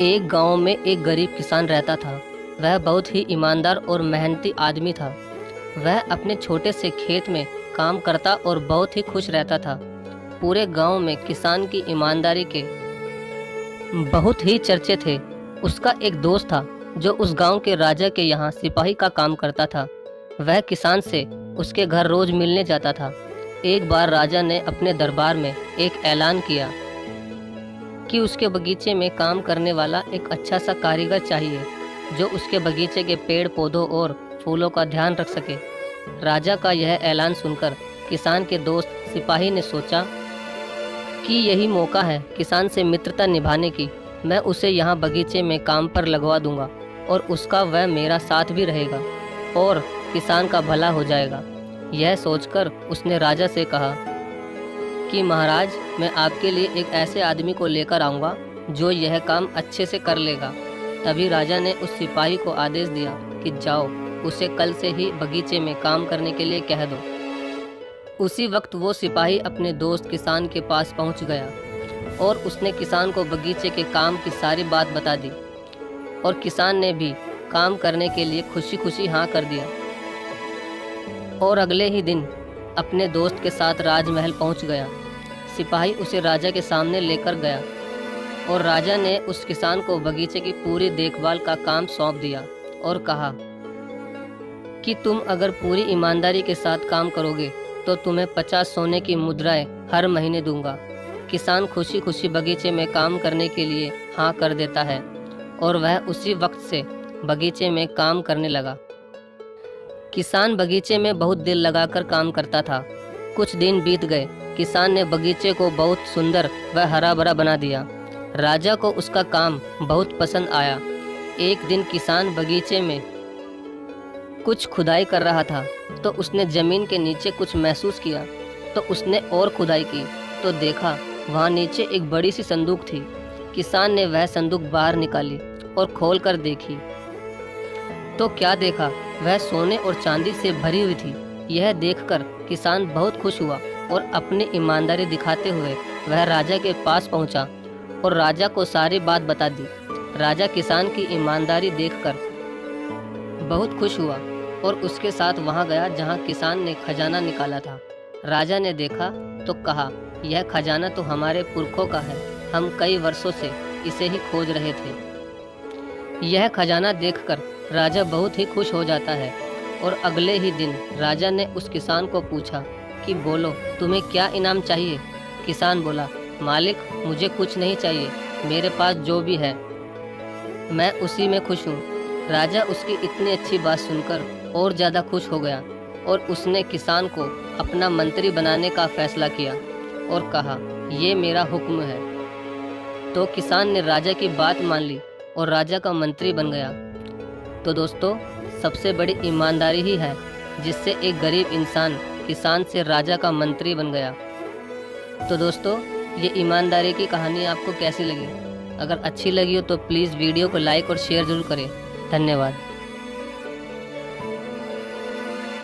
एक गांव में एक गरीब किसान रहता था। वह बहुत ही ईमानदार और मेहनती आदमी था। वह अपने छोटे से खेत में काम करता और बहुत ही खुश रहता था। पूरे गांव में किसान की ईमानदारी के बहुत ही चर्चे थे। उसका एक दोस्त था जो उस गांव के राजा के यहाँ सिपाही का काम करता था। वह किसान से उसके घर रोज मिलने जाता था। एक बार राजा ने अपने दरबार में एक ऐलान किया कि उसके बगीचे में काम करने वाला एक अच्छा सा कारीगर चाहिए जो उसके बगीचे के पेड़ पौधों और फूलों का ध्यान रख सके। राजा का यह ऐलान सुनकर किसान के दोस्त सिपाही ने सोचा कि यही मौका है किसान से मित्रता निभाने की। मैं उसे यहाँ बगीचे में काम पर लगवा दूंगा और उसका वह मेरा साथ भी रहेगा और किसान का भला हो जाएगा। यह सोचकर उसने राजा से कहा कि महाराज, मैं आपके लिए एक ऐसे आदमी को लेकर आऊँगा जो यह काम अच्छे से कर लेगा। तभी राजा ने उस सिपाही को आदेश दिया कि जाओ, उसे कल से ही बगीचे में काम करने के लिए कह दो। उसी वक्त वो सिपाही अपने दोस्त किसान के पास पहुंच गया और उसने किसान को बगीचे के काम की सारी बात बता दी और किसान ने भी काम करने के लिए खुशी खुशी हाँ कर दिया। और अगले ही दिन अपने दोस्त के साथ राजमहल पहुंच गया। सिपाही उसे राजा के सामने लेकर गया और राजा ने उस किसान को बगीचे की पूरी देखभाल का काम सौंप दिया और कहा कि तुम अगर पूरी ईमानदारी के साथ काम करोगे तो तुम्हें 50 सोने की मुद्राएं हर महीने दूंगा। किसान खुशी खुशी बगीचे में काम करने के लिए हाँ कर देता है और वह उसी वक्त से बगीचे में काम करने लगा। किसान बगीचे में बहुत दिल लगाकर काम करता था। कुछ दिन बीत गए। किसान ने बगीचे को बहुत सुंदर व हरा भरा बना दिया। राजा को उसका काम बहुत पसंद आया। एक दिन किसान बगीचे में कुछ खुदाई कर रहा था तो उसने जमीन के नीचे कुछ महसूस किया। तो उसने और खुदाई की तो देखा वहाँ नीचे एक बड़ी सी संदूक थी। किसान ने वह संदूक बाहर निकाली और खोल कर देखी तो क्या देखा, वह सोने और चांदी से भरी हुई थी। यह देखकर किसान बहुत खुश हुआ और अपनी ईमानदारी दिखाते हुए वह राजा के पास पहुंचा और राजा को सारी बात बता दी। राजा किसान की ईमानदारी देखकर बहुत खुश हुआ और उसके साथ वहां गया जहां किसान ने खजाना निकाला था। राजा ने देखा तो कहा, यह खजाना तो हमारे पुरखों का है, हम कई वर्षों से इसे ही खोज रहे थे। यह खजाना देखकर राजा बहुत ही खुश हो जाता है और अगले ही दिन राजा ने उस किसान को पूछा कि बोलो, तुम्हें क्या इनाम चाहिए। किसान बोला, मालिक, मुझे कुछ नहीं चाहिए, मेरे पास जो भी है मैं उसी में खुश हूँ। राजा उसकी इतनी अच्छी बात सुनकर और ज़्यादा खुश हो गया और उसने किसान को अपना मंत्री बनाने का फैसला किया और कहा, ये मेरा हुक्म है। तो किसान ने राजा की बात मान ली और राजा का मंत्री बन गया। तो दोस्तों, सबसे बड़ी ईमानदारी ही है जिससे एक गरीब इंसान किसान से राजा का मंत्री बन गया। तो दोस्तों, ये ईमानदारी की कहानी आपको कैसी लगी? अगर अच्छी लगी हो तो प्लीज़ वीडियो को लाइक और शेयर ज़रूर करें। धन्यवाद।